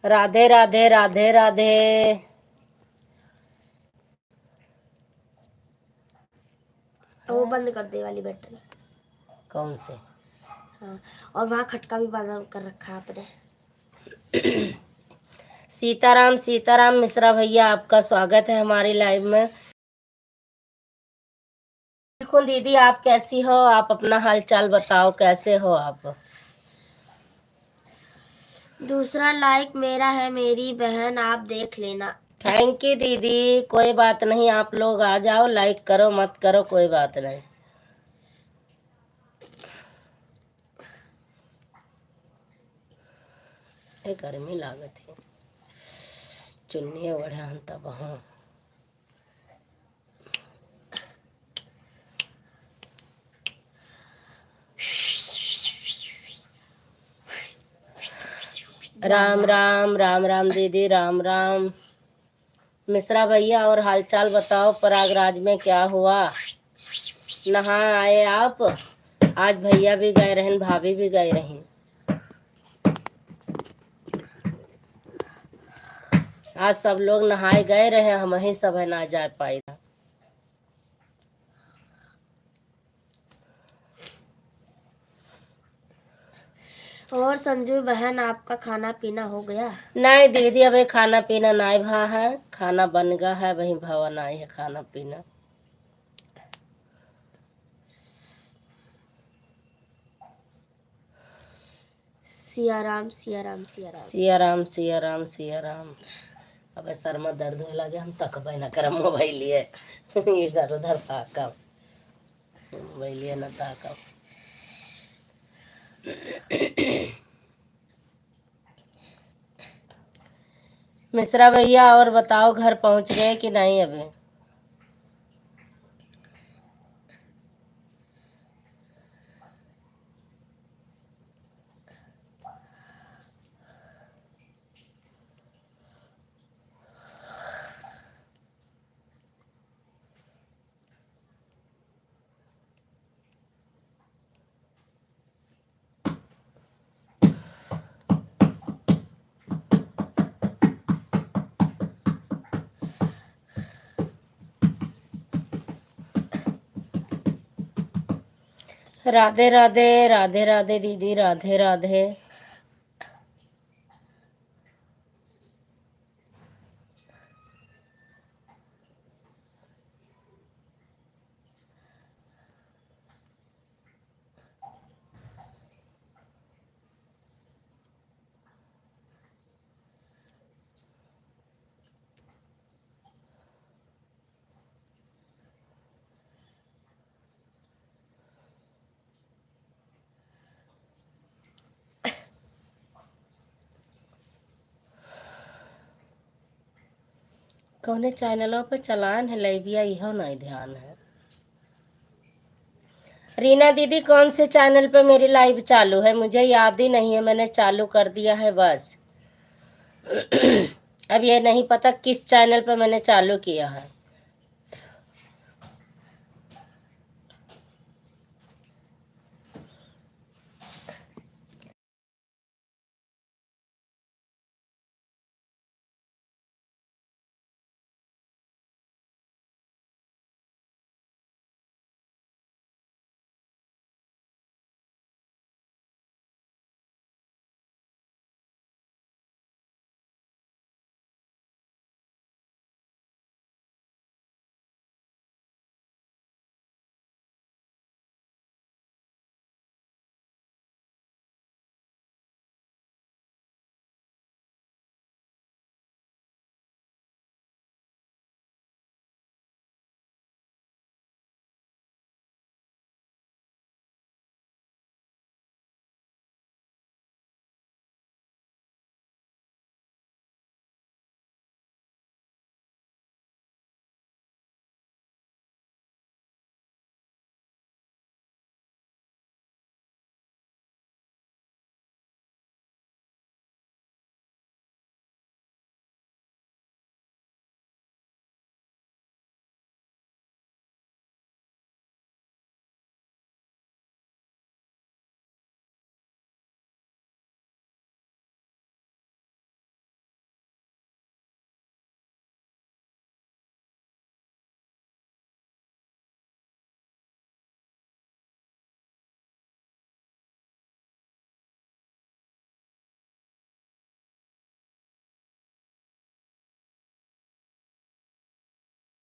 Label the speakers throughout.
Speaker 1: राधे राधे राधे राधे।
Speaker 2: वो बंद कर दे वाली बैटरी।
Speaker 1: कौन से?
Speaker 2: हाँ, और वहाँ खटका भी बंद कर रखा है आपने।
Speaker 1: सीताराम सीताराम मिश्रा भैया, आपका स्वागत है हमारी लाइव में। देखो दीदी, आप कैसी हो? आप अपना हाल चाल बताओ, कैसे हो आप?
Speaker 2: दूसरा लाइक मेरा है मेरी बहन, आप देख लेना।
Speaker 1: थैंक यू दीदी, कोई बात नहीं, आप लोग आ जाओ, लाइक करो मत करो कोई बात नहीं। गर्मी लागत है, चुन्नी ओढ़ा तब। हाँ, राम राम राम राम दीदी, राम राम। मिश्रा भैया, और हालचाल बताओ, प्रयागराज में क्या हुआ? नहा आए आप? आज भैया भी गए रहन, भाभी भी गए रही। आज सब लोग नहाए गए रहे, हम ही सब है ना जा पाए।
Speaker 2: और संजू बहन, आपका खाना पीना हो गया?
Speaker 1: नहीं दीदी, अभी खाना पीना नहीं भा है, खाना बन गया है, वही भवन आई है खाना पीना।
Speaker 2: सिया राम सिया राम सिया राम
Speaker 1: सिया राम सिया राम सिया राम। अब सर में दर्द होने लगे, हम तकबे न कर मोबाइल लिए इधर उधर ताकब, मोबाइल लिए न ताकब। मिश्रा भैया, और बताओ, घर पहुंच गए कि नहीं अभी? राधे राधे राधे राधे दीदी, राधे राधे। कौने चैनलों पे चलान है लाइबिया, इहो नहीं ध्यान है। रीना दीदी, कौन से चैनल पे मेरी लाइव चालू है? मुझे याद ही नहीं है, मैंने चालू कर दिया है बस। अब ये नहीं पता किस चैनल पे मैंने चालू किया है।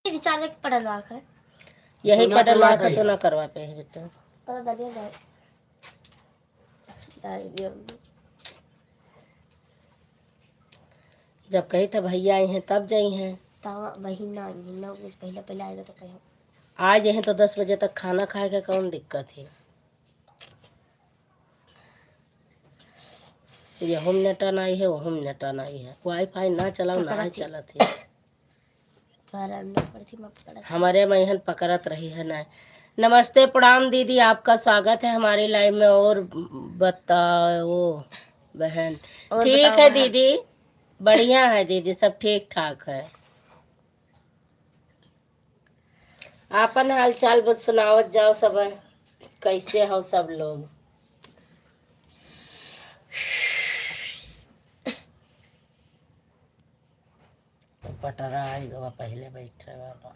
Speaker 2: रिचार्ज पटल वाक है
Speaker 1: यही
Speaker 3: तो ना
Speaker 1: पटल
Speaker 3: करवा
Speaker 1: मार
Speaker 3: पाई
Speaker 1: तो
Speaker 3: है।
Speaker 1: ना करवा पे है बेटा।
Speaker 2: तो दलिया डाल दिया
Speaker 1: जब कही था भैया आई हैं तब जाई हैं,
Speaker 2: तावा महीना महीना उस पहले पहले आएगा तो कहीं
Speaker 1: आज हैं तो 10 बजे तक खाना खाए का कौन दिक्कत है। ये होम नेटन आई है, वो होम नेटन आई है, वाईफाई ना चलाओ ना
Speaker 2: पकड़ा थी।
Speaker 1: चला थी।
Speaker 2: द्वारा अंदर पर थी मैं पकड़ा थी।
Speaker 1: हमारे महन पकड़त रही है ना। नमस्ते प्रणाम दीदी, आपका स्वागत है हमारी लाइव में। और बताओ बहन।
Speaker 2: और
Speaker 1: ठीक
Speaker 2: बताओ
Speaker 1: है
Speaker 2: बहन।
Speaker 1: दीदी, बढ़िया है दीदी, सब ठीक ठाक है। आपन हाल चाल बस सुनावत जाओ सब, कैसे हो सब लोग। पटरा आएगा पहले बैठे वाला।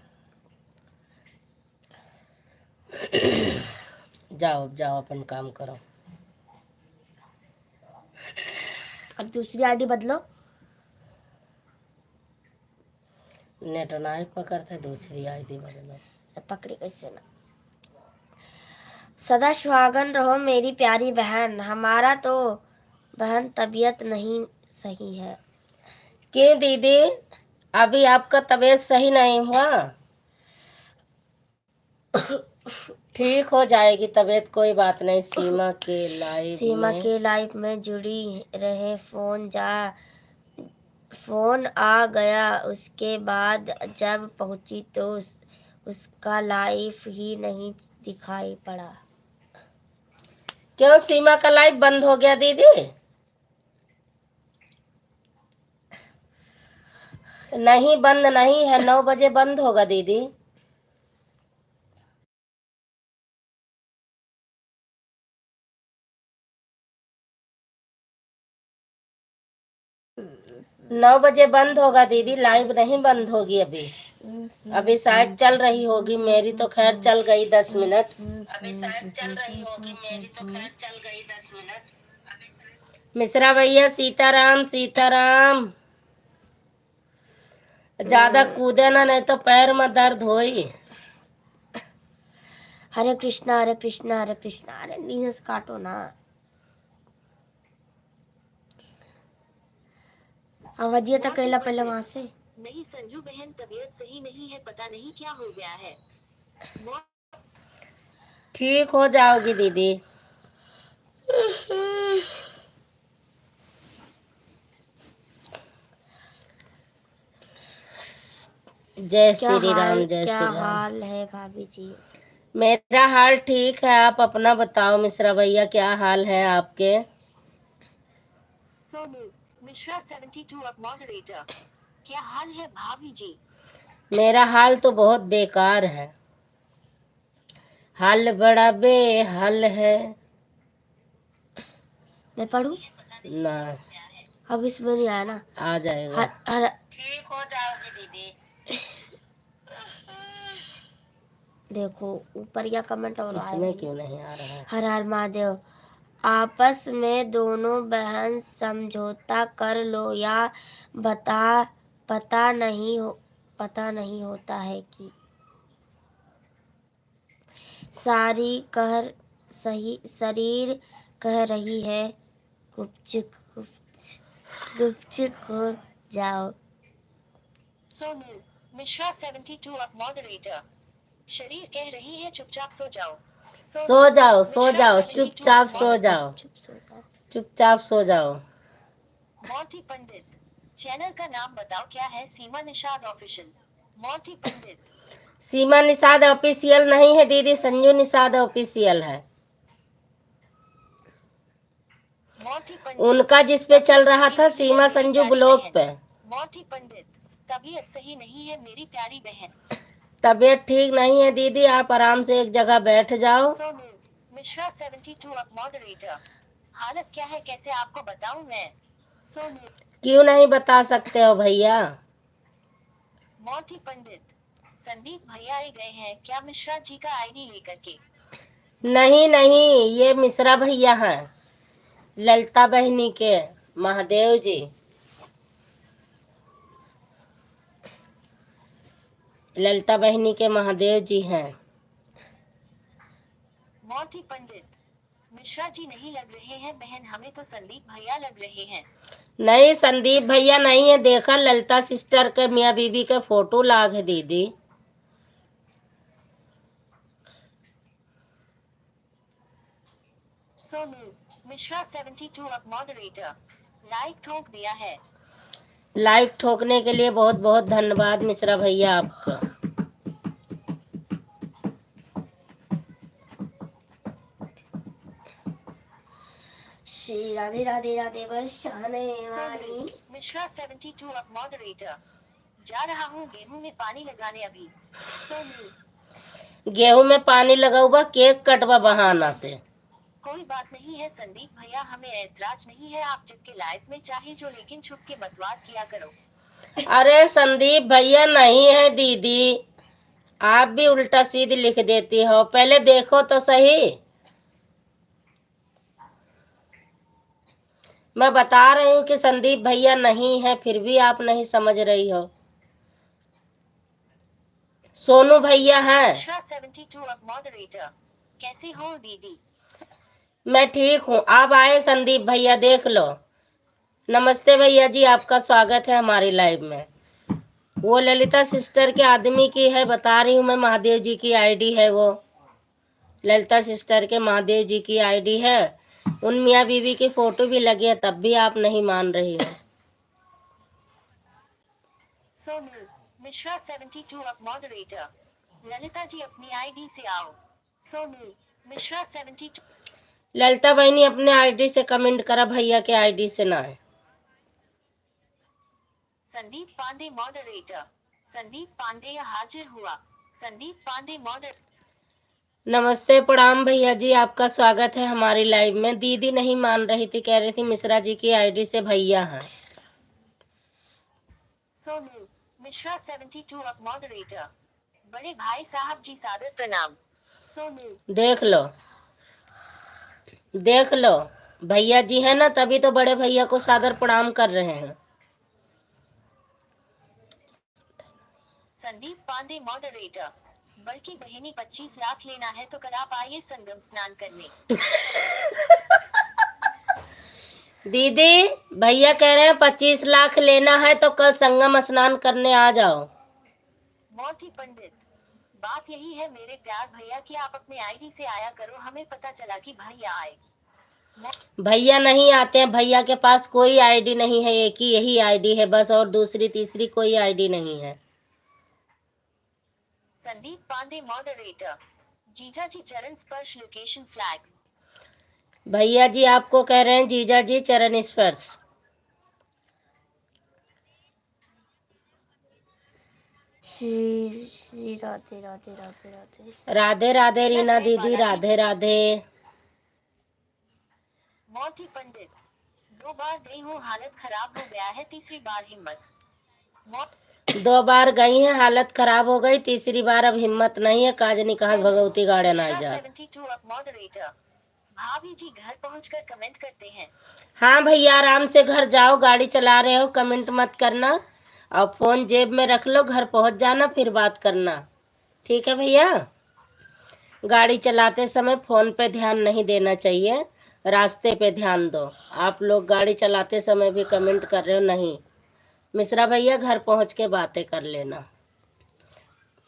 Speaker 1: जाओ जाओ अपन काम करो।
Speaker 2: अब दूसरी आईडी बदलो।
Speaker 1: नेट ना पकड़ते, दूसरी आईडी बदलो।
Speaker 2: पकड़ी कैसे ना। सदा सुहागन रहो मेरी प्यारी बहन। हमारा तो बहन तबीयत नहीं सही है।
Speaker 1: क्यों दीदी, अभी आपका तबीयत सही नहीं हुआ? ठीक हो जाएगी तबीयत, कोई बात नहीं। सीमा के
Speaker 2: लाइफ में जुड़ी रहे। फोन आ गया, उसके बाद जब पहुंची तो उसका लाइफ ही नहीं दिखाई पड़ा।
Speaker 1: क्यों सीमा का लाइव बंद हो गया दीदी? नहीं बंद नहीं है, 9 बजे बंद होगा दीदी। नौ बजे बंद होगा दीदी, लाइव नहीं बंद होगी अभी। अभी शायद चल रही होगी, मेरी तो खैर चल गई 10 मिनट। अभी शायद चल रही होगी, मेरी तो खैर चल गई 10 मिनट। मिश्रा भैया सीताराम सीताराम। ज्यादा कूदे ना, नहीं तो पैर में दर्द होई।
Speaker 2: हरे कृष्णा हरे कृष्णा हरे कृष्णा। अरे नीचे से काटो ना। आवाजिए तक कैला पहले वहां से।
Speaker 4: नहीं संजू बहन, तबीयत सही नहीं है, पता नहीं क्या हो गया है।
Speaker 1: ठीक हो जाओगी दीदी। जय श्री राम, जय
Speaker 2: क्या
Speaker 1: श्री राम।
Speaker 2: हाल है भाभी जी?
Speaker 1: मेरा हाल ठीक है, आप अपना बताओ मिश्रा भैया, क्या हाल है आपके?
Speaker 4: सोनू मिश्रा 72 अब मॉडरेटर। क्या हाल है भाभी जी?
Speaker 1: मेरा हाल तो बहुत बेकार है, हाल बड़ा बेहाल है।
Speaker 2: मैं पढ़ू
Speaker 1: ना,
Speaker 2: अब इसमें नहीं आया ना।
Speaker 1: आ जाएगा।
Speaker 2: हर
Speaker 1: ठीक हो जाओगी दीदी।
Speaker 2: देखो ऊपर या कमेंट और आए
Speaker 1: इसमें क्यों नहीं आ रहा है?
Speaker 2: हर हर महादेव। आपस में दोनों बहन समझौता कर लो या बता पता नहीं होता है कि सारी कह सही शरीर कह रही है गुपचुप गुपचुप हो जाओ।
Speaker 4: सोनू मिश्रा 72 अब मॉडरेटर। शरीर कह रही है चुपचाप सो जाओ।
Speaker 1: सो जाओ सो
Speaker 4: मिश्रा
Speaker 1: जाओ,
Speaker 4: 72
Speaker 1: चुपचाप सो जाओ,
Speaker 2: चुप सो जाओ।
Speaker 1: चुपचाप सो जाओ।
Speaker 4: मोंटी पंडित चैनल का नाम बताओ, क्या है? सीमा निषाद ऑफिशियल। मोंटी पंडित।
Speaker 1: सीमा निषाद ऑफिशियल नहीं है दीदी, संजू निषाद ऑफिशियल है।
Speaker 4: मोंटी पंडित।
Speaker 1: उनका जिस पे चल रहा था सीमा संजू ब्लॉग पे।
Speaker 4: मोंटी पंडित तबीयत सही नहीं है मेरी प्यारी बहन।
Speaker 1: तबीयत ठीक नहीं है दीदी, आप आराम से एक जगह बैठ जाओ।
Speaker 4: सोनू मिश्रा 72 अब मॉडरेटर। हालत क्या है, कैसे आपको बताऊं मैं? सोनू
Speaker 1: क्यों नहीं बता सकते हो भैया?
Speaker 4: मोंटी पंडित संदीप भैया आ गए हैं क्या मिश्रा जी का आईडी लेकर के?
Speaker 1: नहीं नहीं, ये मिश्रा भैया हैं, ललिता बहनी के महादेव जी। ललिता बहनी के महादेव जी हैं।
Speaker 4: मोटी पंडित, मिश्रा जी नहीं लग रहे हैं बहन, हमें तो संदीप भैया लग रहे हैं।
Speaker 1: नहीं, संदीप भैया नहीं है, देखा ललिता सिस्टर के मियाँ बीबी के फोटो लाग है दीदी।
Speaker 4: सोनू मिश्रा 72 अब मॉडरेटर, लाइक ठोक दिया है।
Speaker 1: लाइक ठोकने के लिए बहुत बहुत धन्यवाद मिश्रा भैया आपका।
Speaker 2: श्री राधे राधे राधे वर्षाने वाणी।
Speaker 4: सोनू मिश्रा 72 अब मॉडरेटर, जा रहा हूँ गेहूं में पानी लगाने अभी। सोनू
Speaker 1: गेहूं में पानी लगा हुआ, केक कटवा बहाना से।
Speaker 4: कोई बात नहीं है संदीप भैया, हमें ऐतराज नहीं है, आप जिसके लाइफ में चाहे जो, लेकिन छुप के बतवार किया करो।
Speaker 1: अरे संदीप भैया नहीं है दीदी, आप भी उल्टा सीधी लिख देती हो, पहले देखो तो सही। मैं बता रही हूँ कि संदीप भैया नहीं है, फिर भी आप नहीं समझ रही हो। सोनू भैया हैं।
Speaker 4: मिश्रा 72 अब मॉडरेटर, कैसे हो दीदी?
Speaker 1: मैं ठीक हूँ, आप आए संदीप भैया, देख लो। नमस्ते भैया जी, आपका स्वागत है हमारी लाइव में। वो ललिता सिस्टर के आदमी की है, बता रही हूँ मैं, महादेव जी की आईडी है वो। ललिता सिस्टर के महादेव जी की आईडी है, उन मियाँ बीवी की फोटो भी लगी है, तब भी आप नहीं मान रही हो।
Speaker 4: सोनू मिश्रा 72 अब मॉडरेटर, ललिता जी अपनी आईडी से आओ। सोनू मिश्रा 72।
Speaker 1: ललिता बहनी अपने आईडी से कमेंट करा, भैया के आईडी से ना है।
Speaker 4: संदीप पांडे मॉडरेटर, संदीप पांडे हाजिर हुआ। संदीप पांडे मॉडर।
Speaker 1: नमस्ते प्रणाम भैया जी, आपका स्वागत है हमारी लाइव में। दीदी नहीं मान रही थी, कह रही थी मिश्रा जी की आईडी से भैया हैं।
Speaker 4: सोनू मिश्रा 72 अब मॉडरेटर, बड़े भाई साहब जी सादर प्रणाम। सोनू
Speaker 1: देख लो, देख लो, भैया जी है ना, तभी तो बड़े भैया को सादर प्रणाम कर रहे हैं।
Speaker 4: संदीप पांडे मॉडरेटर, बड़की बहनी 25 लाख लेना है तो कल आप आइए संगम स्नान करने।
Speaker 1: दीदी भैया कह रहे हैं 25 लाख लेना है तो कल संगम स्नान करने आ जाओ।
Speaker 4: मोटी पंडित, बात यही है मेरे प्यार भैया कि आप अपने आईडी से आया करो, हमें पता चला कि भैया आए।
Speaker 1: भैया नहीं आते हैं, भैया के पास कोई आईडी नहीं है, एक ही यही आईडी है बस, और दूसरी तीसरी कोई आईडी नहीं है।
Speaker 4: संदीप पांडे मॉडरेटर, जीजा जी चरण स्पर्श लोकेशन फ्लैग।
Speaker 1: भैया जी आपको कह रहे हैं जीजा जी चरण स्पर्श।
Speaker 2: श्री श्री राधे राधे राधे राधे
Speaker 1: राधे राधे रीना दीदी, राधे राधे।
Speaker 4: मोटी पंडित, 2 बार गई हूँ हालत खराब हो गया है, तीसरी बार हिम्मत।
Speaker 1: 2 बार गई हैं, हालत खराब हो गई, तीसरी बार अब हिम्मत नहीं है। काजनी कहाँ भगवती गार्डन आ जा।
Speaker 4: 72 अब मॉडरेटर, भाभी जी घर पहुंचकर कमेंट करते हैं।
Speaker 1: हाँ भैया आराम से घर जाओ, गाड़ी चला रहे हो, कमेंट मत करना, और फोन जेब में रख लो, घर पहुंच जाना फिर बात करना, ठीक है भैया। गाड़ी चलाते समय फोन पे ध्यान नहीं देना चाहिए, रास्ते पे ध्यान दो। आप लोग गाड़ी चलाते समय भी कमेंट कर रहे हो, नहीं। मिश्रा भैया घर पहुंच के बातें कर लेना,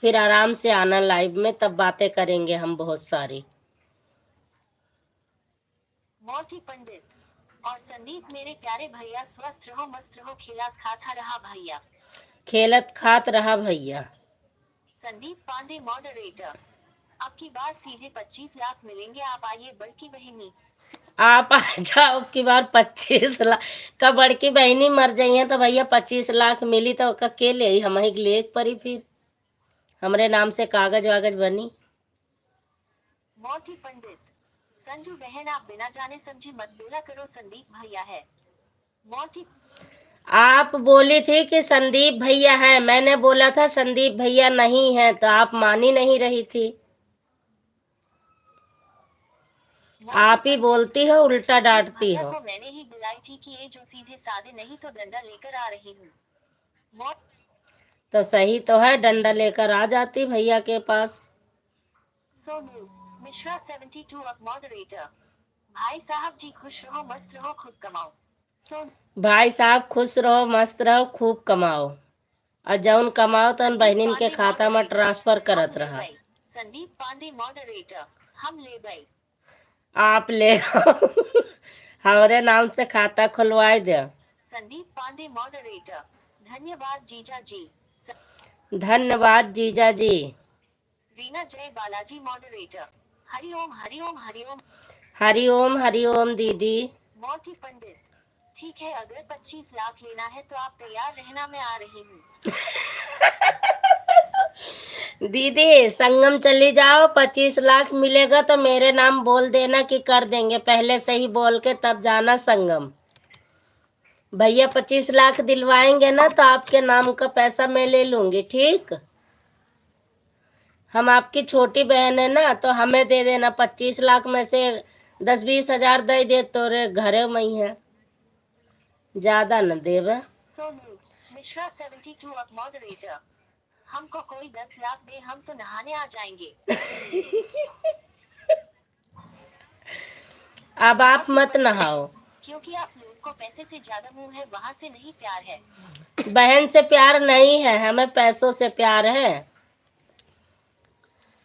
Speaker 1: फिर आराम से आना लाइव में, तब बातें करेंगे हम बहुत सारी।
Speaker 4: मोटी पंडित और संदीप मेरे प्यारे भैया, स्वस्थ रहो मस्त रहो, खिलात खाता रहा भैया।
Speaker 1: खेलत खात रहा भैया।
Speaker 4: संदीप पांडे मॉडरेटर, अब की बार सीधे 25 लाख मिलेंगे, आप आइए बड़की बहनी।
Speaker 1: आप आ जाओ की बार 25 लाख का, बड़की बहनी मर जाई है तो भैया 25 लाख मिली तो के ले हम ही ले परी, फिर हमरे नाम से कागज वागज बनी।
Speaker 4: मोटी पंडित, संजू बहन आप बिना जाने समझे मत बोला करो, संदीप भैया है। मोटी
Speaker 1: आप बोली थी कि संदीप भैया है, मैंने बोला था संदीप भैया नहीं है, तो आप मानी नहीं रही थी। आप ही बोलती हो, उल्टा डांटती हो।
Speaker 4: को मैंने ही बुलाई थी कि ये जो सीधे साधे नहीं तो डंडा लेकर आ रही हूँ।
Speaker 1: तो सही तो है, डंडा लेकर आ जाती भैया के पास।
Speaker 4: सोनू मिश्रा 72 अब मॉडरेटर। भाई साहब जी खुश रहो मस्त रहो खूब कमाओ। सोन
Speaker 1: भाई साहब खुश रहो मस्त रहो खूब कमाओ, और जौन कमाओ तन बहनिन के खाता में ट्रांसफर करत रहा।
Speaker 4: संदीप पांडे मॉडरेटर। हम ले गए।
Speaker 1: आप ले आओ। हमारे नाम से खाता खुलवाए दे।
Speaker 4: संदीप पांडे मॉडरेटर। धन्यवाद जीजा जी।
Speaker 1: धन्यवाद जीजा जी।
Speaker 4: रीना जय बालाजी मॉडरेटर। हरिओम हरिओम हरिओम।
Speaker 1: हरिओम हरिओम दीदी।
Speaker 4: मोटी पंडित। ठीक है अगर 25 लाख लेना है तो आप तैयार रहना मैं आ रही हूँ।
Speaker 1: दीदी संगम चली जाओ, 25 लाख मिलेगा तो मेरे नाम बोल देना कि कर देंगे, पहले से ही बोल के तब जाना संगम। भैया 25 लाख दिलवाएंगे ना तो आपके नाम का पैसा मैं ले लूंगी, ठीक। हम आपकी छोटी बहन है ना, तो हमें दे देना 25 लाख में से 10-20 हजार दे दे तो रे घरे में ही है, ज्यादा न देवे।
Speaker 4: सोनू मिश्रा 72 अब मॉडरेटर। हमको कोई 10 लाख दे हम तो नहाने आ जाएंगे।
Speaker 1: अब आप मत नहाओ।
Speaker 4: क्योंकि आप लोग को पैसे से ज्यादा मुंह है वहाँ से नहीं प्यार है।
Speaker 1: बहन से प्यार नहीं है, हमें पैसों से प्यार है।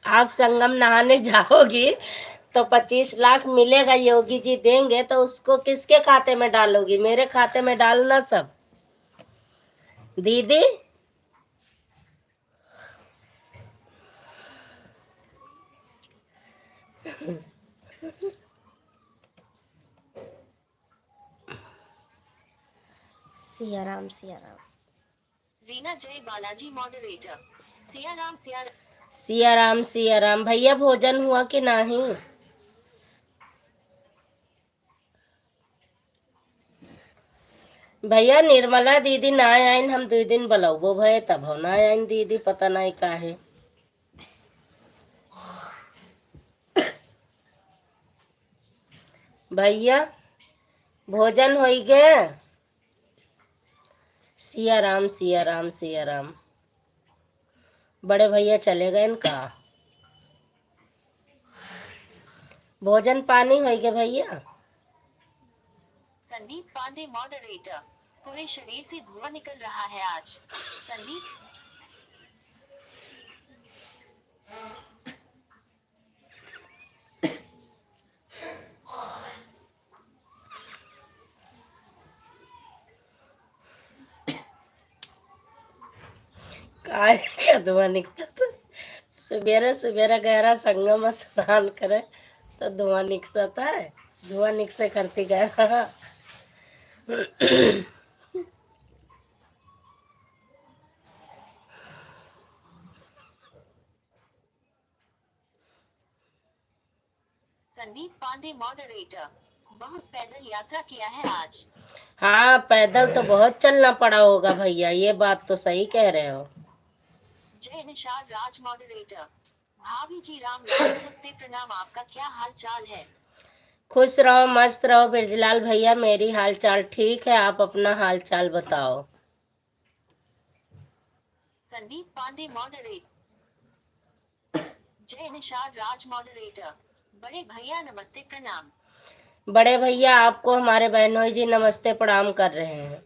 Speaker 1: आप संगम नहाने जाओगी तो 25 लाख मिलेगा, योगी जी देंगे, तो उसको किसके खाते में डालोगी? मेरे खाते में डालना सब। दीदी
Speaker 2: सिया राम सिया राम।
Speaker 4: रीना जय बालाजी मॉडरेटर। सिया राम सिया राम।
Speaker 1: सिया राम सिया राम। भैया भोजन हुआ कि नहीं? भैया निर्मला दीदी ना आइन, हम 2 दिन बुलाओ भय तब हो ना आइन दीदी, पता नहीं काहे। भैया भोजन हो गए? सिया राम सिया राम सिया राम। बड़े भैया चले गए इनका। भोजन पानी हो गया भैया?
Speaker 4: संदीप पांडे मॉडरेटर। पूरे शरीर से धुआं निकल रहा है आज। संदीप
Speaker 1: काय का धुआं निकलता था? सवेरे सवेरे गहरा संगम में स्नान करे तो धुआं निकलता है, धुआं निकसे करती गहरा।
Speaker 4: संदीप पांडे मॉडरेटर। बहुत पैदल यात्रा किया है आज।
Speaker 1: हाँ पैदल तो बहुत चलना पड़ा होगा भैया, ये बात तो सही कह रहे हो।
Speaker 4: जय निशार राज मॉडरेटर। भाभी जी राम राम नमस्ते प्रणाम आपका क्या हाल चाल है।
Speaker 1: खुश रहो मस्त रहो बिरजलाल भैया, मेरी हाल चाल ठीक है, आप अपना हाल चाल बताओ।
Speaker 4: संदीप पांडे मॉडरेटर। जय निशार राज मॉडरेटर। बड़े भैया नमस्ते प्रणाम।
Speaker 1: बड़े भैया आपको हमारे बहनोई जी नमस्ते प्रणाम कर रहे हैं।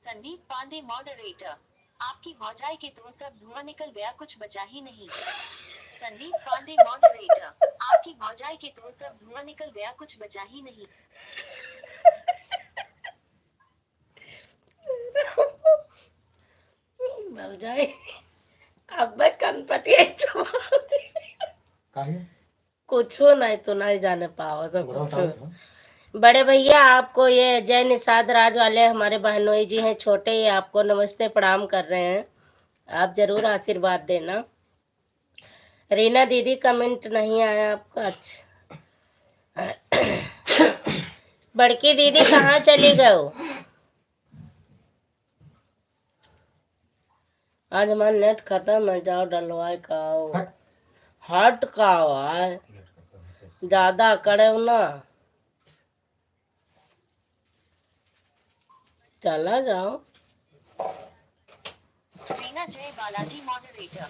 Speaker 4: संदीप पांडे मॉडरेटर। आपकी भौजाई के तो सब धुआं निकल गया कुछ बचा ही नहीं। संदीप पांडे मॉडरेटर। आपकी भौजाई के तो सब धुआं निकल गया कुछ बचा ही नहीं।
Speaker 1: भौजाई अब मैं कनपटिया कुछ नहीं तो नहीं जाने पाओ तो कुछ। बड़े भैया आपको ये जय निषाद राज वाले हमारे बहनोई जी हैं छोटे, ये आपको नमस्ते प्रणाम कर रहे हैं, आप जरूर आशीर्वाद देना। रीना दीदी कमेंट नहीं आया आपका? अच्छा। बड़की दीदी कहाँ चली गए? आज हमारा नेट खत्म है, जाओ डलवाए का आओ। हट का आए ज्यादा करे ना, चला जाओ।
Speaker 4: जय बालाजी मॉडरेटर।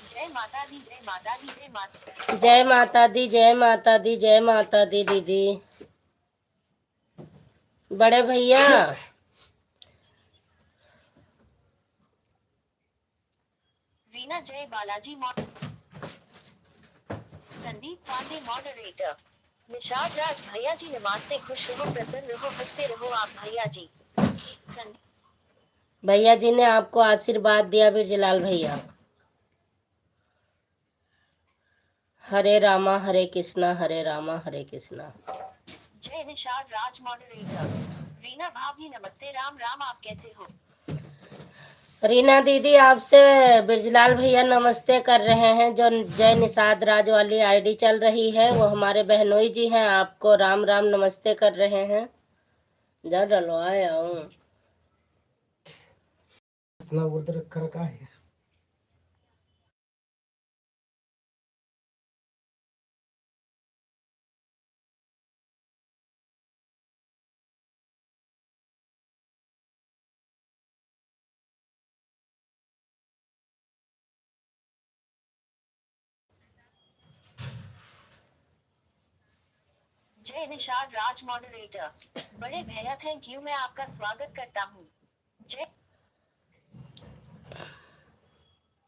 Speaker 4: जय माता दी जय माता दी जय माता।
Speaker 1: जय माता दी जय माता दी जय माता दी दीदी। बड़े भैया
Speaker 4: रीना जय बालाजी संदीप पांडे मॉडरेटर। निषाद राज भैया जी नमस्ते। खुश रहो प्रसन्न रहो हंसते रहो आप भैया जी। संदीप
Speaker 1: भैया जी ने आपको आशीर्वाद दिया बिरजलाल भैया। हरे रामा हरे कृष्णा हरे रामा हरे कृष्णा।
Speaker 4: जय निषाद राज मॉडरेटर। रीना भाभी नमस्ते। राम राम आप कैसे हो?
Speaker 1: रीना दीदी आपसे बिरजलाल भैया नमस्ते कर रहे हैं। जो जय निषाद राज वाली आईडी चल रही है वो हमारे बहनोई जी हैं, आपको राम राम नमस्ते कर रहे हैं। जा डलवाया हूँ।
Speaker 3: इतना उधर रखा रखा है।
Speaker 4: जय निषाद राज मॉडरेटर। बड़े भैया थैंक यू, मैं आपका स्वागत करता हूँ। जय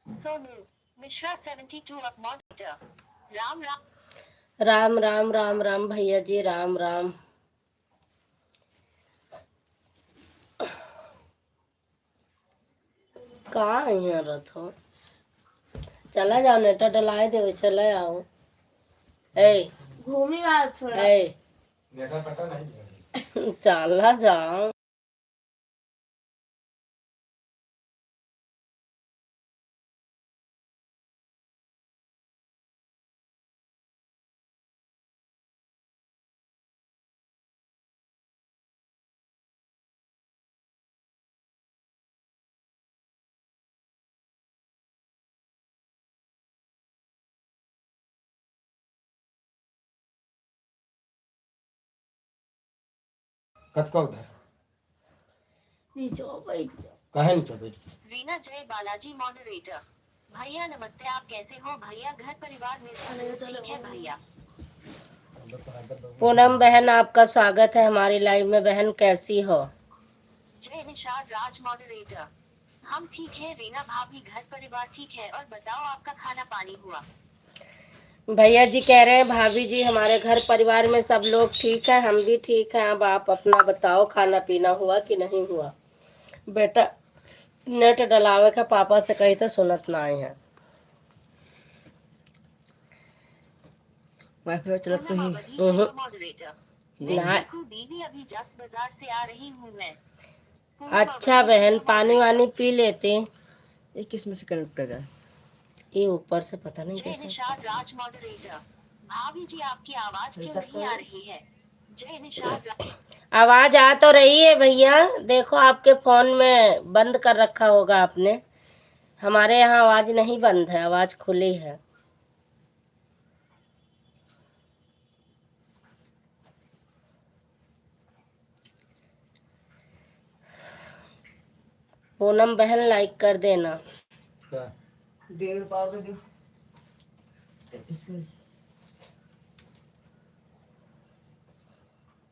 Speaker 4: सोनू मिश्रा 72 अप मॉडरेटर। राम राम
Speaker 1: राम राम राम राम भैया जी राम राम। कहाँ है यहाँ रथ हो? चला जाओ नेटा डलाए दे चला आओ। ए
Speaker 2: घूमी बात थोड़ा।
Speaker 1: ए
Speaker 3: नेटा पता नहीं।
Speaker 1: चला जाओ।
Speaker 3: कच का उधर
Speaker 2: नीचे बैठ जाओ।
Speaker 3: कहे नहीं चल।
Speaker 4: रीना जय बालाजी मॉडरेटर। भैया नमस्ते आप कैसे हो भैया? घर परिवार में सब लोग ठीक है भैया?
Speaker 1: पूनम बहन आपका स्वागत है हमारी लाइव में। बहन कैसी हो?
Speaker 4: जय निषाद राज मॉडरेटर। हम ठीक है रीना भाभी, घर परिवार ठीक है। और बताओ आपका खाना पानी हुआ?
Speaker 1: भैया जी कह रहे हैं भाभी जी हमारे घर परिवार में सब लोग ठीक है, हम भी ठीक हैं। अब आप अपना बताओ खाना पीना हुआ कि नहीं हुआ? बेटा नेट डलावे का पापा से कही तो सुनत ना आए हैं। वाईफाई चलत तो ही
Speaker 4: मॉडरेटर
Speaker 1: ना।
Speaker 4: दीदी अभी जस्ट बाजार से आ रही हूँ मैं।
Speaker 1: अच्छा बहन पानी वानी पी लेते।
Speaker 5: ये किस में से कनेक्ट कर रहा है?
Speaker 1: ये ऊपर से पता नहीं
Speaker 4: जय
Speaker 1: कैसे।
Speaker 4: निषाद राज मॉडरेटर। भाभी जी आपकी आवाज क्यों नहीं आ रही है? जय निषाद
Speaker 1: आवाज आ तो रही है भैया, देखो आपके फोन में बंद कर रखा होगा आपने। हमारे यहाँ आवाज नहीं बंद है, आवाज खुली है। पूनम बहन लाइक कर देना।
Speaker 3: क्या
Speaker 5: देर पावर दे दो।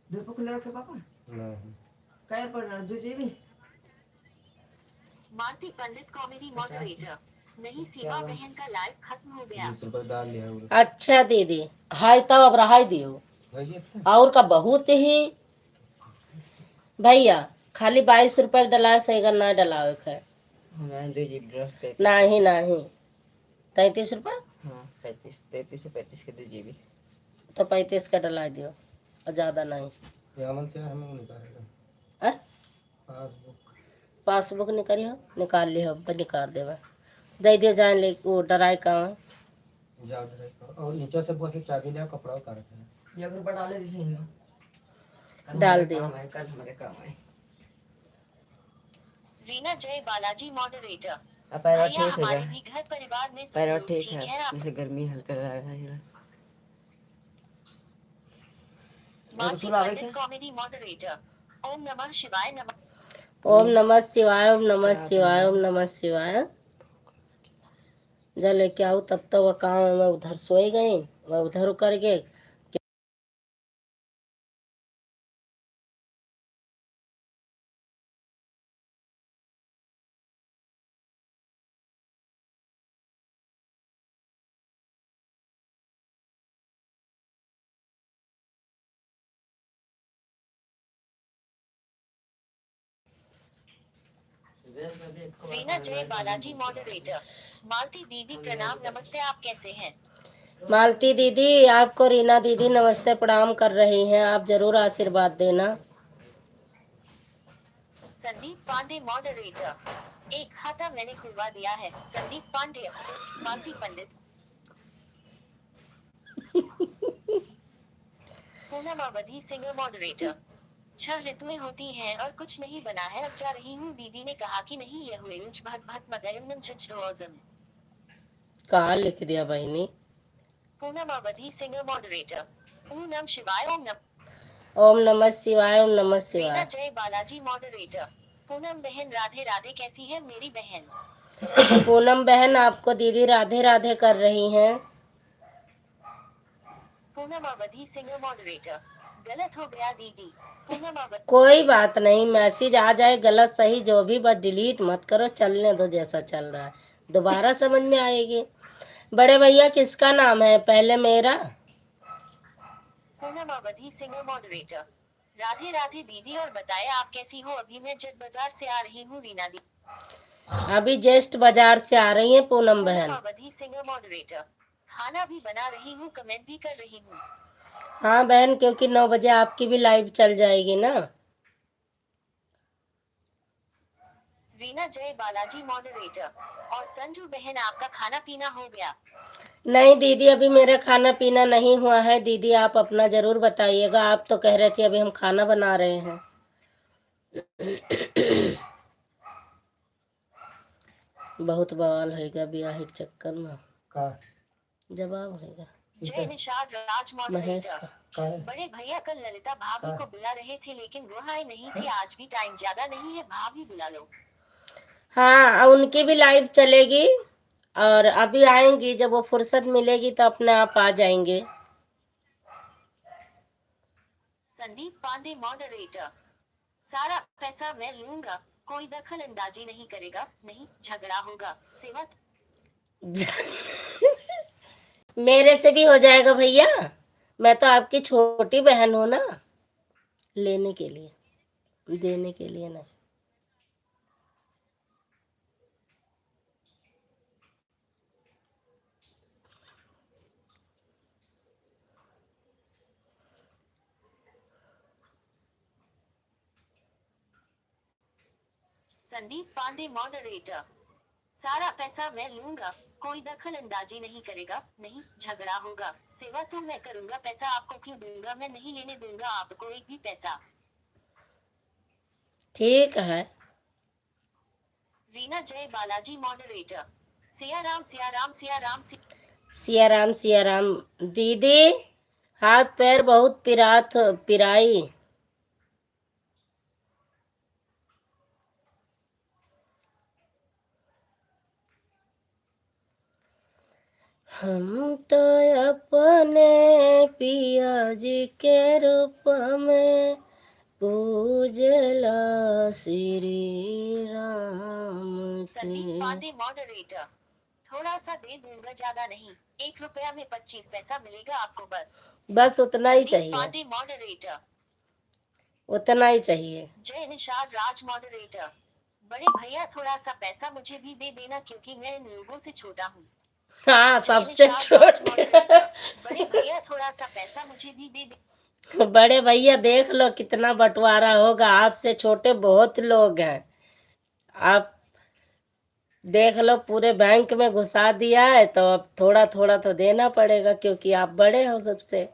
Speaker 5: देर को खुले रखे पापा
Speaker 3: नहीं
Speaker 5: काय पर दो जीबी।
Speaker 4: मालती पंडित कॉमेडी मॉडरेटर। नहीं सीमा बहन का लाइव खत्म हो गया।
Speaker 3: 20 रुपए डाल लिया वो।
Speaker 1: अच्छा दीदी हाय तब अब रहा दियो।
Speaker 3: भैया
Speaker 1: और का बहुत ही भैया खाली 22 रुपए डलाए सही का ना डलावे है।
Speaker 5: मैं 2 जीबी ड्रेस पे
Speaker 1: नहीं नहीं 33 रुपए।
Speaker 5: हां 33 से 35 के 2 जीबी
Speaker 1: तो 35 का डला दियो और ज्यादा नहीं।
Speaker 3: यामन से हमें वो निकालेगा
Speaker 1: है
Speaker 3: पासबुक।
Speaker 1: पासबुक निकाल लियो अब निकाल देवा दे दियो जाए ले वो डराई का
Speaker 3: जाओ और नीचे से बस चाबी ले कपड़ा उतार के
Speaker 5: ये अगर बढ़ा ले जैसे ही
Speaker 1: डाल दियो।
Speaker 5: कल हमारे काम है।
Speaker 4: रीना जय बालाजी मॉडरेटर।
Speaker 5: अब पैर
Speaker 4: भैया
Speaker 5: ठीक
Speaker 4: हमारे
Speaker 5: है
Speaker 4: भी घर परिवार में सब
Speaker 5: पैर
Speaker 4: लोग
Speaker 5: ठीक
Speaker 4: ठीक
Speaker 5: है।
Speaker 4: है। आप
Speaker 5: जैसे गर्मी हल्का लग रहा है।
Speaker 4: मालती
Speaker 5: सुना रहे
Speaker 4: पंडित कॉमेडी मॉडरेटर। ओम नमः शिवाय नमः।
Speaker 1: ओम नमः शिवाय ओम नमः शिवाय ओम नमः शिवाय। जब लेके आऊँ तब तो वह काम मैं उधर सोई गई, वह उधर कर गए।
Speaker 4: रीना जय बालाजी मॉडरेटर। मालती दीदी प्रणाम नमस्ते, आप कैसे हैं?
Speaker 1: मालती दीदी आपको रीना दीदी नमस्ते प्रणाम कर रही हैं, आप जरूर आशीर्वाद देना।
Speaker 4: संदीप पांडे मॉडरेटर। एक खाता मैंने खुलवा दिया है। संदीप पांडे। मालती पंडित। पूनमावधि सिंह मॉडरेटर। 6 ऋतुएं होती हैं और कुछ नहीं बना है, अब जा रही हूँ। दीदी ने कहा कि नहीं यह हुए उच भत भत मदयम छछोजम।
Speaker 1: कहाँ लिख दिया बहनी?
Speaker 4: पूनमावधि सिंह मॉडरेटर। ओम नम शिवाय। ओम नम।
Speaker 1: ओम नमः शिवाय, ओम नमः
Speaker 4: रीना
Speaker 1: शिवाय।
Speaker 4: जय बालाजी मॉडरेटर। पूनम बहन राधे राधे, कैसी है मेरी बहन?
Speaker 1: पूनम बहन आपको दीदी राधे राधे कर रही हैं।
Speaker 4: पूनमावधि सिंह मॉडरेटर। गलत हो गया दीदी। पूनमावधि।
Speaker 1: कोई बात नहीं, मैसेज आ जाए गलत सही जो भी, बस डिलीट मत करो, चलने दो जैसा चल रहा है, दोबारा समझ में आएगी। बड़े भैया किसका नाम है पहले? मेरा।
Speaker 4: पूनमावधि सिंह मॉडरेटर। राधे राधे दीदी, और बताए आप कैसी हो? अभी मैं जट बाजार से आ रही हूँ रीना दी।
Speaker 1: अभी जस्ट बाजार से आ रही है पूनम बहन।
Speaker 4: पूनमावधि सिंह मॉडरेटर। खाना भी बना रही हूँ, कमेंट भी कर रही हूँ।
Speaker 1: हाँ बहन, क्योंकि 9 बजे आपकी भी लाइव चल जाएगी ना।
Speaker 4: रीना जय बालाजी मॉडरेटर। और संजू बहन आपका खाना पीना हो गया?
Speaker 1: नहीं दीदी, अभी मेरा खाना पीना नहीं हुआ है। दीदी आप अपना जरूर बताइएगा, आप तो कह रहे थे अभी हम खाना बना रहे हैं। बहुत बवाल होगा ब्याह के चक्कर में।
Speaker 3: का
Speaker 1: जवाब होगा
Speaker 4: जय निषाद राज
Speaker 1: महेश
Speaker 4: मॉडरेटर।
Speaker 1: का।
Speaker 3: का है?
Speaker 4: बड़े भैया कल ललिता भाभी को बुला रहे थे लेकिन वो आए नहीं थे। आज भी टाइम ज्यादा नहीं है, भाभी बुला लो।
Speaker 1: हाँ, उनकी भी लाइव चलेगी और अभी आएंगी, जब वो फुर्सत मिलेगी तो अपने आप आ जाएंगे।
Speaker 4: संदीप पांडे मॉडरेटर। सारा पैसा मैं लूंगा, कोई दखल अंदाजी नहीं करेगा, नहीं झगड़ा होगा। सेवा।
Speaker 1: मेरे से भी हो जाएगा भैया, मैं तो आपकी छोटी बहन हूँ ना, लेने के लिए, देने के लिए नहीं।
Speaker 4: संदीप पांडे मॉडरेटर। सारा पैसा मैं लूंगा, कोई दखल अंदाजी नहीं करेगा, नहीं झगड़ा होगा। सेवा तो मैं करूंगा, पैसा आपको क्यों दूंगा? मैं नहीं लेने दूंगा आपको एक भी पैसा।
Speaker 1: ठीक है।
Speaker 4: रीना जय बालाजी मॉडरेटर। सिया राम सिया राम सिया राम
Speaker 1: सिया राम सिया राम। दीदी हाथ पैर बहुत पिराई। हम तो अपने पिया जी के रूप में पूजला श्री राम
Speaker 4: संदीप
Speaker 1: के।
Speaker 4: पांडे मॉडरेटर। थोड़ा सा दे दूंगा, ज्यादा नहीं। 1 रुपया में 25 पैसा मिलेगा आपको बस।
Speaker 1: बस उतना ही
Speaker 4: संदीप
Speaker 1: चाहिए,
Speaker 4: पांडे मॉडरेटर।
Speaker 1: उतना ही चाहिए।
Speaker 4: जय निषाद राज मॉडरेटर। बड़े भैया थोड़ा सा पैसा मुझे भी दे देना क्योंकि मैं इन लोगों से छोटा हूँ।
Speaker 1: हाँ,
Speaker 4: जय
Speaker 1: सबसे
Speaker 4: निषाद राज
Speaker 1: छोटे।
Speaker 4: मॉडरेटर। बड़े भैया थोड़ा सा पैसा मुझे भी दे दे।
Speaker 1: बड़े भैया देख लो कितना बंटवारा होगा, आपसे छोटे बहुत लोग हैं। आप देख लो, पूरे बैंक में घुसा दिया है, तो अब थोड़ा थोड़ा तो देना पड़ेगा क्योंकि आप बड़े हो सबसे।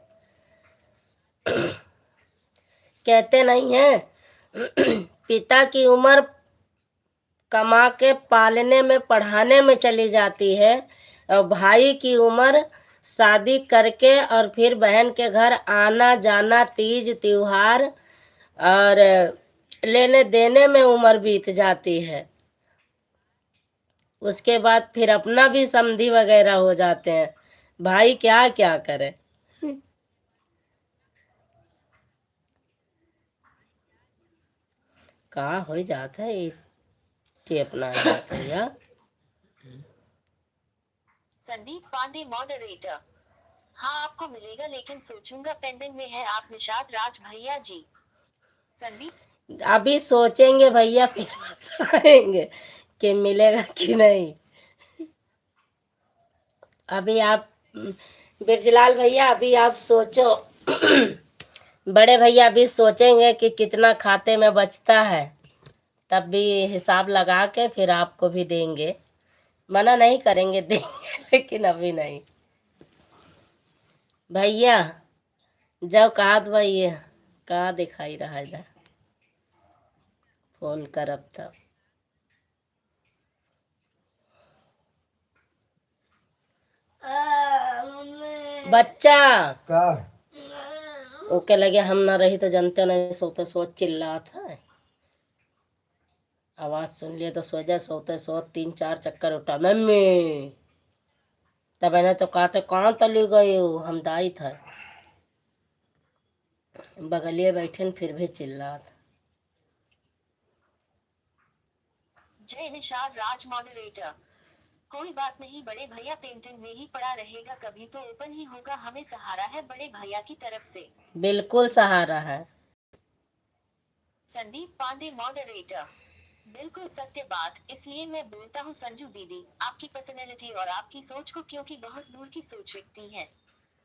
Speaker 1: कहते नहीं हैं पिता की उम्र कमा के पालने में पढ़ाने में चली जाती है, और भाई की उम्र शादी करके और फिर बहन के घर आना जाना, तीज त्योहार और लेने देने में उम्र बीत जाती है। उसके बाद फिर अपना भी समधी वगैरह हो जाते हैं। भाई क्या क्या करे। कहाँ हो जाता है ये अपना जाता है यार।
Speaker 4: संदीप पांडे मॉडरेटर। हाँ आपको मिलेगा लेकिन सोचूंगा पेंडिंग में है आप निषाद राज भैया जी। संदीप
Speaker 1: अभी सोचेंगे भैया फिर बताएंगे कि मिलेगा कि नहीं। अभी आप बिरजलाल भैया अभी आप सोचो। बड़े भैया अभी सोचेंगे कि कितना खाते में बचता है, तब भी हिसाब लगा के फिर आपको भी देंगे। मना नहीं करेंगे, देंगे लेकिन अभी नहीं। भैया जाओ कहा भैया कहाँ दिखाई रहा इधर, फोन करब तब। बच्चा
Speaker 3: का
Speaker 1: ओके लगे हम ना रही तो जानते नहीं, सोते सोच चिल्ला था। आवाज सुन लिए तो सो जा, सोते सो 3-4 चक्कर उठा मम्मी। तब मैंने तो कहा था कहाँ तली गई हो, हम दाई था बगलिए बैठे फिर भी चिल्ला था।
Speaker 4: जय निषाद राज मॉडरेटर। कोई बात नहीं बड़े भैया पेंटिंग में ही पड़ा रहेगा, कभी तो ओपन ही होगा, हमें सहारा है बड़े भैया की तरफ से।
Speaker 1: बिल्कुल सहारा है।
Speaker 4: संदीप पांडे मॉडरेटर। बिल्कुल सत्य बात, इसलिए मैं बोलता हूँ संजू दीदी, आपकी पर्सनैलिटी और आपकी सोच को क्योंकि बहुत दूर की सोच रखती हैं।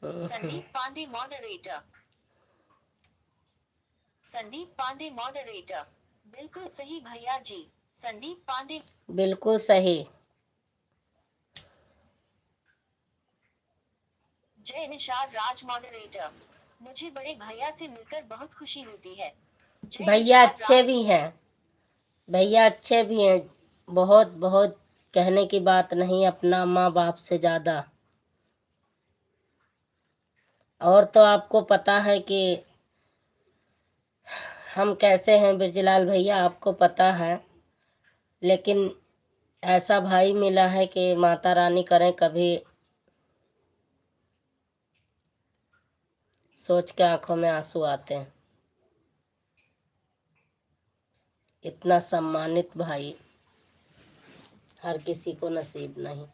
Speaker 4: संदीप पांडे मॉडरेटर। संदीप पांडे मॉडरेटर। बिल्कुल सही भैया जी। संदीप पांडे।
Speaker 1: बिल्कुल सही।
Speaker 4: जय निषाद राज मॉडरेटर। मुझे बड़े भैया से मिलकर बहुत खुशी होती है। जय
Speaker 1: भैया
Speaker 4: निषाद
Speaker 1: अच्छे
Speaker 4: राज।
Speaker 1: भी हैं, भैया अच्छे भी हैं, बहुत बहुत कहने की बात नहीं, अपना माँ बाप से ज़्यादा। और तो आपको पता है कि हम कैसे हैं बिरजलाल भैया, आपको पता है। लेकिन ऐसा भाई मिला है कि माता रानी करें, कभी सोच के आंखों में आंसू आते हैं। इतना सम्मानित भाई हर किसी को नसीब नहीं।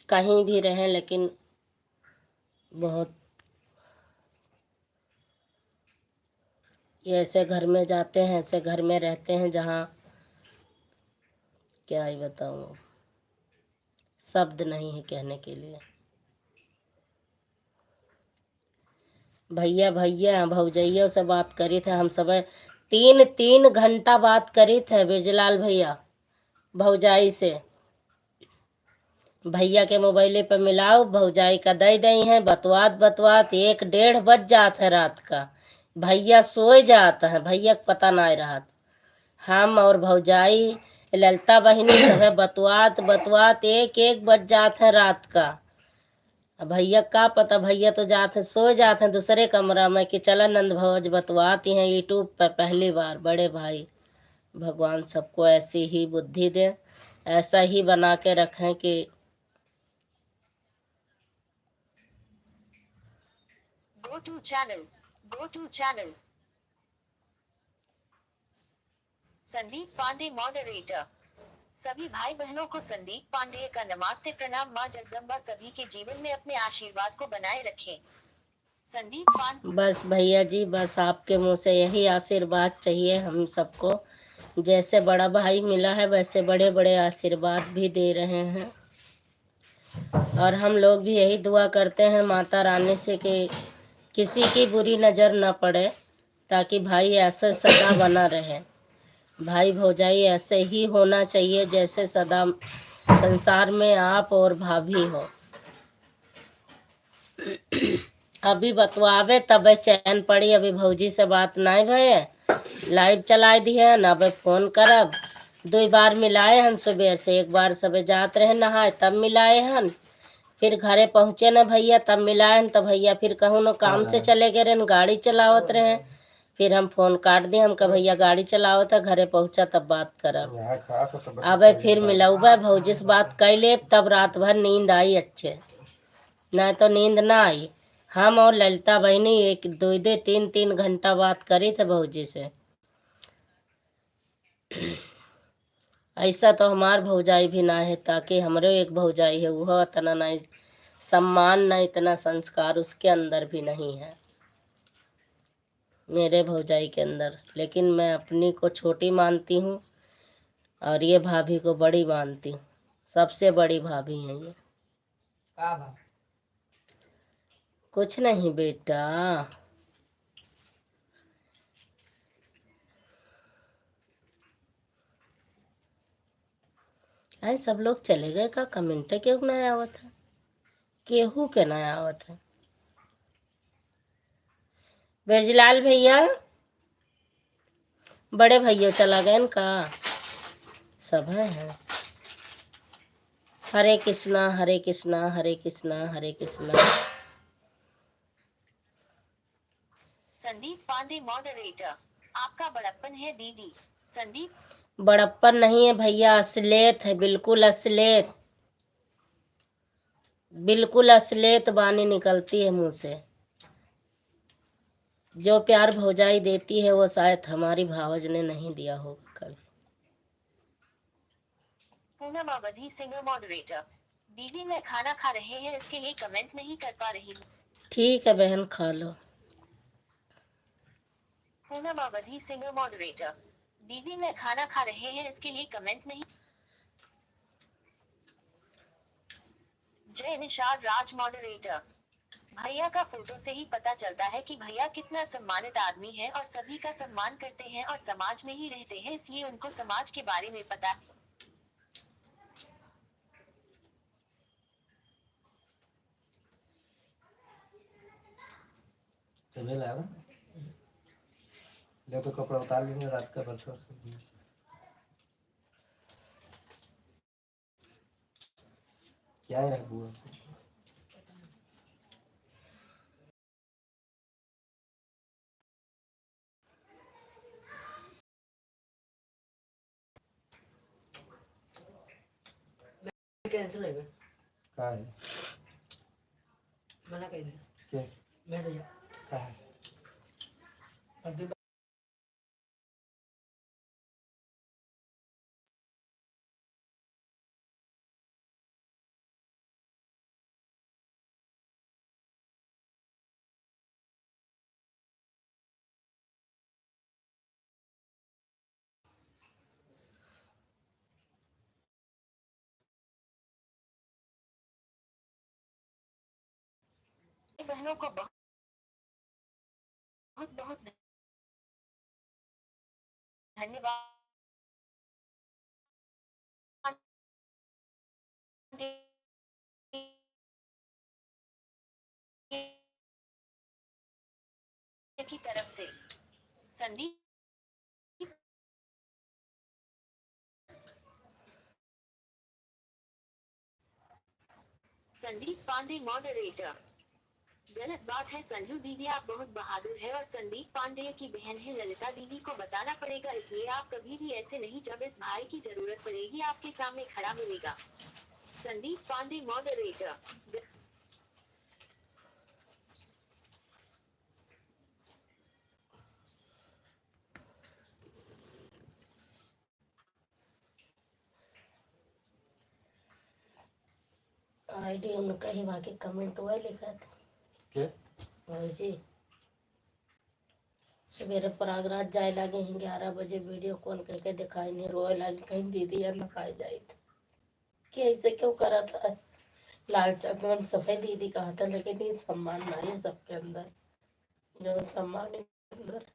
Speaker 1: कहीं भी रहें लेकिन बहुत ये ऐसे घर में जाते हैं, ऐसे घर में रहते हैं जहाँ क्या ही बताऊँ, शब्द नहीं है कहने के लिए। भैया भैया भौजैया से बात करी थे हम सब, 3 घंटा बात करी थे बिरजलाल भैया भौजाई से। भैया के मोबाइले पे मिलाओ, भौजाई का दे दई है, बतवात बतवात 1-1:30 बज जात है रात का। भैया सोए जाता है, भैया को पता नहीं रहा। हम और भौजाई ललता बहिनी सब बतवात बतवात 1-1 बज जात है रात का। अब भैया का पता, भैया तो जाते सो जाते हैं दूसरे कमरा में कि चला नंद भौज बतवाती हैं यूट्यूब पर पहली बार। बड़े भाई भगवान सबको ऐसी ही बुद्धि दे, ऐसा ही बना के रखें कि
Speaker 4: go to channel. Go to channel. Sandeep Pandey moderator. सभी भाई बहनों को संदीप पांडे का नमस्ते प्रणाम, माँ जगदम्बा सभी के जीवन में अपने आशीर्वाद को बनाए रखें। संदीप पांडे।
Speaker 1: बस भैया जी, बस आपके मुंह से यही आशीर्वाद चाहिए हम सबको। जैसे बड़ा भाई मिला है वैसे बड़े बड़े आशीर्वाद भी दे रहे हैं। और हम लोग भी यही दुआ करते हैं माता रानी से कि किसी की बुरी नज़र न पड़े, ताकि भाई ऐसे सदा बना रहे। भाई भौजाई ऐसे ही होना चाहिए जैसे सदा संसार में आप और भाभी हो। अभी बतवावे तब चैन पड़ी, अभी भौजी से बात नहीं भये, लाइव चलाए दिए न। अब फोन करब, 2 बार मिलाए हन सुबह से, एक बार सब जात रहे नहाए तब मिलाए हन, फिर घरे पहुँचे न भैया तब मिलाए हन। तब भैया फिर कहूँ न काम से चले गए रहन, गाड़ी चलावत रहे, फिर हम फोन काट दिए, हम कहा भैया गाड़ी चलाओ था, घरे पहुंचा तब बात करब।
Speaker 3: यहाँ खास हो तो बड़ी
Speaker 1: अबे
Speaker 3: सही
Speaker 1: फिर
Speaker 3: बात।
Speaker 1: मिलौबा भौजी से बात कैले, तब रात भर नींद आई अच्छे, नहीं तो नींद ना आई। हम और ललिता बहनी एक दो दो तीन तीन घंटा बात करी थे भौजी से। ऐसा तो हमार भौजाई भी ना है, ताकि हमरे एक भौजाई है, वह इतना नहीं सम्मान, न इतना संस्कार उसके अंदर भी नहीं है, मेरे भौजाई के अंदर। लेकिन मैं अपनी को छोटी मानती हूँ और ये भाभी को बड़ी मानती हूँ, सबसे बड़ी भाभी है ये।
Speaker 5: का बा
Speaker 1: कुछ नहीं बेटा। अरे सब लोग चले गए का, कमेंट क्यों नहीं आवत है, केहू के नहीं आवत है। बेजलाल भैया, बड़े भैया चला गए का, सब है। हरे कृष्णा हरे कृष्णा हरे कृष्णा हरे कृष्णा।
Speaker 4: संदीप पांडे मॉडरेटर, आपका बड़प्पन है दीदी। संदीप
Speaker 1: बड़प्पन नहीं है भैया, असलियत है, बिल्कुल असलियत, बिल्कुल असलियत बानी निकलती है मुंह से। जो प्यार भौजाई देती है वो शायद हमारी भावज ने नहीं दिया होगा कभी।
Speaker 4: पूनम अवधि सिंह मॉडरेटर, दीदी मैं खाना खा रहे हैं इसके लिए कमेंट नहीं कर पा रही हूँ।
Speaker 1: ठीक है बहन, खा लो।
Speaker 4: पूनम अवधि सिंह मॉडरेटर, दीदी मैं खाना खा रहे हैं इसके लिए कमेंट नहीं। जय निषाद राज मॉडरेटर, भैया का फोटो से ही पता चलता है कि भैया कितना सम्मानित आदमी है और सभी का सम्मान करते हैं और समाज में ही रहते हैं, इसलिए उनको समाज के बारे में पता है।
Speaker 3: चले लाओ, ले तो कपड़ा उतार लेंगे रात का बरसों से। क्या है बुआ?
Speaker 5: कैंसिल है
Speaker 3: क्या है?
Speaker 5: मना कह दे
Speaker 3: क्या
Speaker 5: मैं भैया
Speaker 3: क्या है?
Speaker 5: अभी
Speaker 4: बहनों को बहुत बहुत धन्यवाद की तरफ से। संदीप संदीप पांडे मॉडरेटर, गलत बात है संजू दीदी, आप बहुत बहादुर है और संदीप पांडे की बहन है ललिता दीदी को बताना पड़ेगा, इसलिए आप कभी भी ऐसे नहीं, जब इस भाई की जरूरत पड़ेगी आपके सामने खड़ा मिलेगा। संदीप पांडे मॉडरेटर,
Speaker 1: आईडी हम लोग कहीं बाकी कमेंट हुआ लिखा था
Speaker 3: क्या?
Speaker 1: जी। सवेरे प्रयागराज जाए लगे हैं, 11 बजे वीडियो कॉल करके दिखाई नहीं, रोए लाल कहीं दीदी या न खाई जाए थे कि ऐसे क्यों करा था। लाल चंदन सफेद दीदी कहा था, लेकिन ये सम्मान नहीं है सबके अंदर, जो सम्मान है अंदर।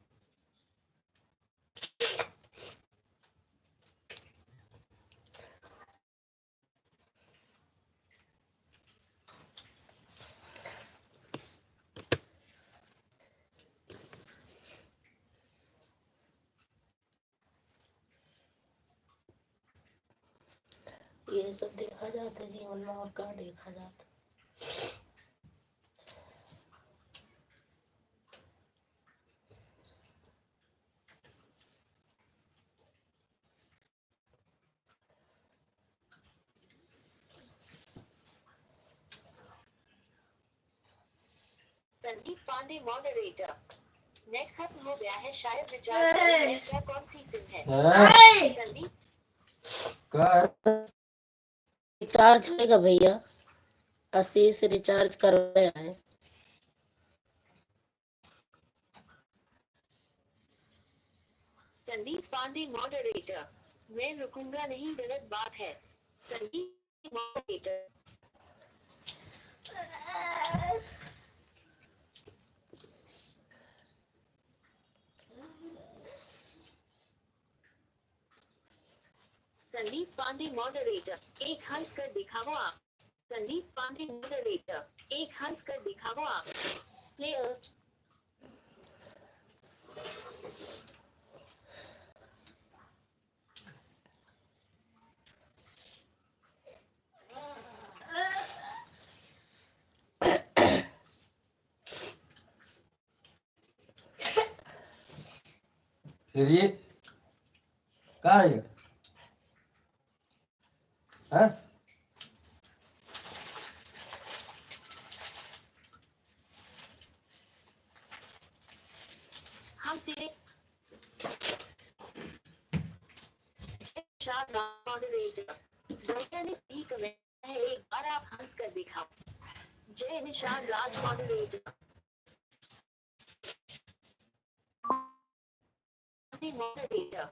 Speaker 1: ये सब देखा जाता है जीवन में, और क्या देखा जाता।
Speaker 4: संदीप पांडे मॉडरेटर। नेट खत्म हो गया है, शायद रिचार्ज करें। क्या कौन सी सिम है?
Speaker 3: हाँ,
Speaker 4: संदीप
Speaker 3: कर
Speaker 1: रिचार्ज होएगा भैया, 80 से रिचार्ज करवाया है।
Speaker 4: संदीप पांडे मॉडरेटर। मैं रुकूंगा नहीं, गलत बात है। संदीप मॉडरेटर। संदीप पांडे मॉडरेटर। एक हंस कर दिखाओ आप। संदीप पांडे मॉडरेटर। एक हंस कर दिखाओ आप। प्लेयर
Speaker 3: फिर ये कहाँ है ये? हाँ?
Speaker 4: हम तेरे मॉडरेटर। भैया ने सही कमेंट है, एक बार आप हंस कर दिखाओ। जय निशान राज मॉडरेटर। मॉडरेटर।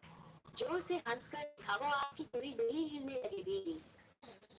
Speaker 4: जोर से हंस कर दिखाओ, आपकी पूरी दिल्ली हिलने लगेगी।